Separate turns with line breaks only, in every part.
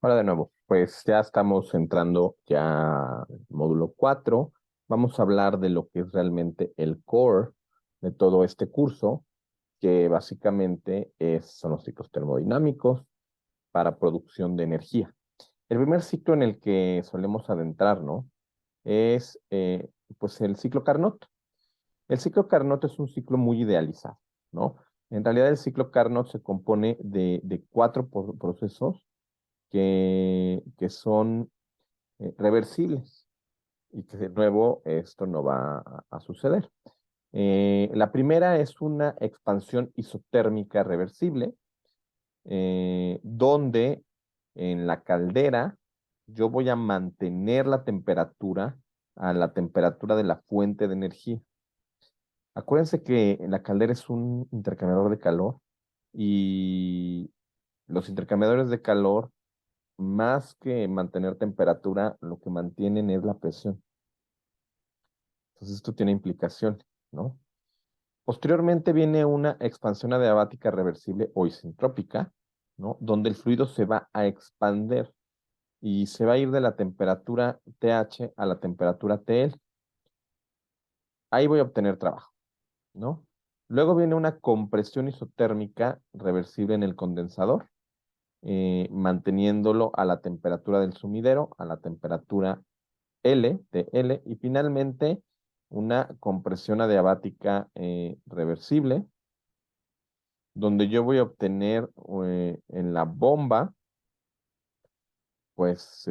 Hola de nuevo, pues ya estamos entrando ya al módulo 4. Vamos a hablar de lo que es realmente el core de todo este curso, que básicamente son los ciclos termodinámicos para producción de energía. El primer ciclo en el que solemos adentrarnos es pues el ciclo Carnot. El ciclo Carnot es un ciclo muy idealizado, ¿no? En realidad el ciclo Carnot se compone de cuatro procesos que son reversibles y que de nuevo esto no va a suceder. La primera es una expansión isotérmica reversible, donde en la caldera yo voy a mantener la temperatura a la temperatura de la fuente de energía. Acuérdense que la caldera es un intercambiador de calor y los intercambiadores de calor, más que mantener temperatura, lo que mantienen es la presión. Entonces esto tiene implicaciones, ¿no? Posteriormente viene una expansión adiabática reversible o isentrópica, ¿no? Donde el fluido se va a expander y se va a ir de la temperatura TH a la temperatura TL. Ahí voy a obtener trabajo, ¿no? Luego viene una compresión isotérmica reversible en el condensador, manteniéndolo a la temperatura del sumidero, a la temperatura L de L, y finalmente una compresión adiabática reversible, donde yo voy a obtener en la bomba, pues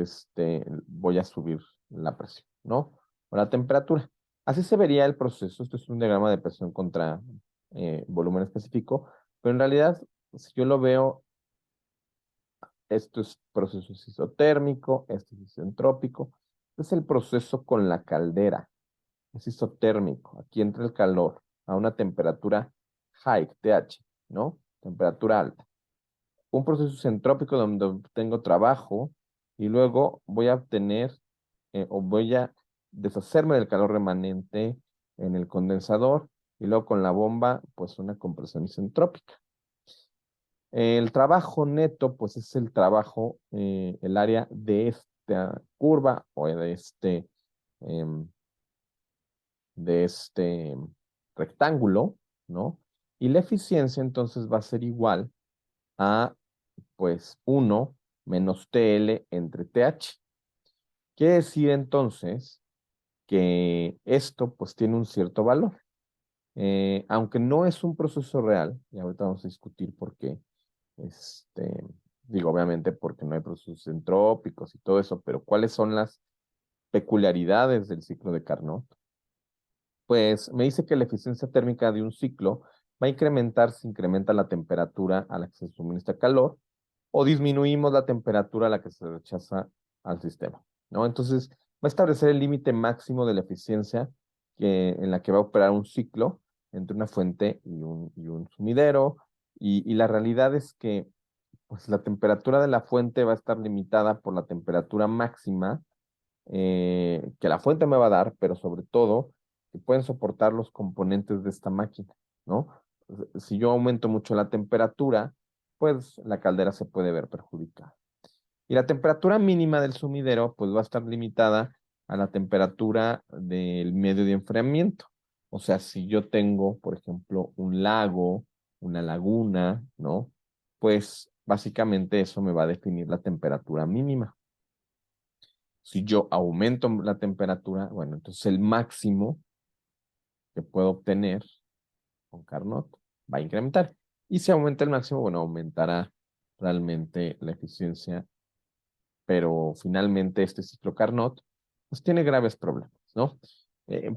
voy a subir la presión, ¿no? O la temperatura. Así se vería el proceso. Esto es un diagrama de presión contra volumen específico, pero en realidad, si yo lo veo, esto es proceso isotérmico, esto es isentrópico. Este es el proceso con la caldera. Es isotérmico. Aquí entra el calor a una temperatura high, TH, ¿no? Temperatura alta. Un proceso isentrópico donde tengo trabajo y luego voy a obtener o voy a deshacerme del calor remanente en el condensador y luego con la bomba, pues una compresión isentrópica. El trabajo neto, pues es el trabajo, el área de esta curva o em, de este rectángulo, ¿no? Y la eficiencia entonces va a ser igual a, pues, 1 menos TL entre TH. Quiere decir entonces que esto, pues, tiene un cierto valor. Aunque no es un proceso real, y ahorita vamos a discutir por qué, digo, obviamente porque no hay procesos entrópicos y todo eso, pero ¿cuáles son las peculiaridades del ciclo de Carnot? Pues me dice que la eficiencia térmica de un ciclo va a incrementar si incrementa la temperatura a la que se suministra calor o disminuimos la temperatura a la que se rechaza al sistema, ¿no? Entonces, va a establecer el límite máximo de la eficiencia en la que va a operar un ciclo entre una fuente y un sumidero, y la realidad es que pues, la temperatura de la fuente va a estar limitada por la temperatura máxima que la fuente me va a dar, pero sobre todo que pueden soportar los componentes de esta máquina, ¿no? Si yo aumento mucho la temperatura, pues la caldera se puede ver perjudicada. Y la temperatura mínima del sumidero, pues va a estar limitada a la temperatura del medio de enfriamiento. O sea, si yo tengo, por ejemplo, un lago, una laguna, ¿no? Pues básicamente eso me va a definir la temperatura mínima. Si yo aumento la temperatura, bueno, entonces el máximo que puedo obtener con Carnot va a incrementar. Y si aumenta el máximo, bueno, aumentará realmente la eficiencia, pero finalmente este ciclo Carnot pues tiene graves problemas, ¿no?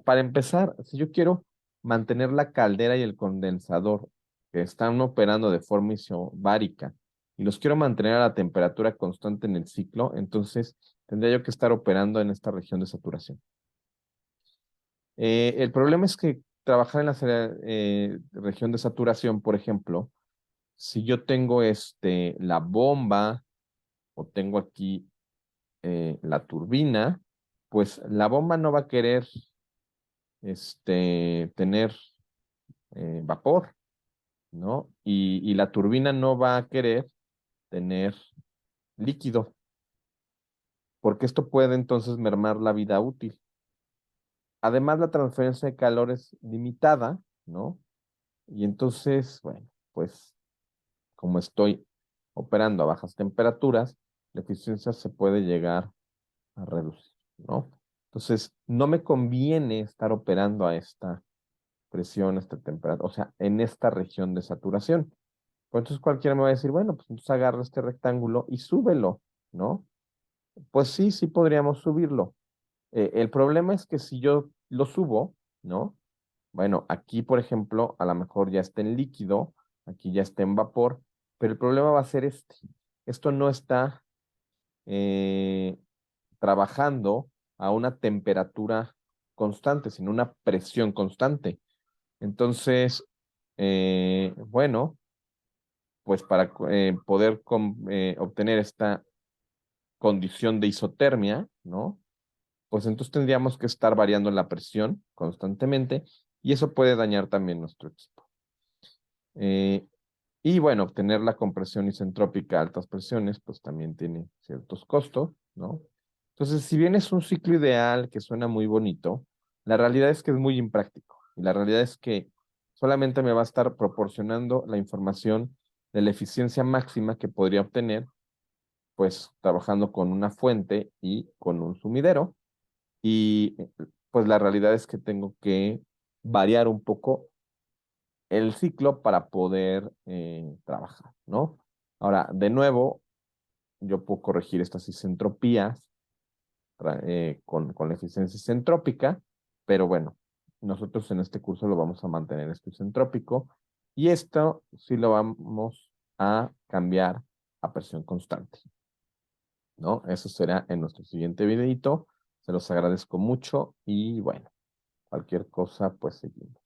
Para empezar, si yo quiero mantener la caldera y el condensador que están operando de forma isobárica y los quiero mantener a la temperatura constante en el ciclo, entonces tendría yo que estar operando en esta región de saturación. El problema es que trabajar en la región de saturación, por ejemplo, si yo tengo la bomba o tengo aquí la turbina, pues la bomba no va a querer tener vapor, ¿no? Y la turbina no va a querer tener líquido. porque esto puede entonces mermar la vida útil. Además, la transferencia de calor es limitada, ¿no? Y entonces, bueno, pues como estoy operando a bajas temperaturas, la eficiencia se puede llegar a reducir, ¿no? Entonces, no me conviene estar operando a esta presión, esta temperatura, o sea, en esta región de saturación. Pues entonces cualquiera me va a decir, bueno, pues entonces agarra este rectángulo y súbelo, ¿no? Pues sí, sí podríamos subirlo. El problema es que si yo lo subo, ¿no? Bueno, aquí, por ejemplo, a lo mejor ya está en líquido, aquí ya está en vapor, pero el problema va a ser este. Esto no está eh, trabajando a una temperatura constante, sino una presión constante. Entonces, bueno, pues para poder obtener esta condición de isotermia, ¿no? Pues entonces tendríamos que estar variando la presión constantemente y eso puede dañar también nuestro equipo. Eh, y bueno, obtener la compresión isentrópica a altas presiones, pues también tiene ciertos costos, ¿no? Entonces, si bien es un ciclo ideal que suena muy bonito, la realidad es que es muy impráctico. Y la realidad es que solamente me va a estar proporcionando la información de la eficiencia máxima que podría obtener, pues trabajando con una fuente y con un sumidero. Y pues la realidad es que tengo que variar un poco el ciclo para poder trabajar, ¿no? Ahora, de nuevo, yo puedo corregir estas isentropías con la eficiencia isentrópica, pero bueno, nosotros en este curso lo vamos a mantener esto isentrópico y esto sí lo vamos a cambiar a presión constante, ¿no? Eso será en nuestro siguiente videito. Se los agradezco mucho y bueno, cualquier cosa, pues seguimos.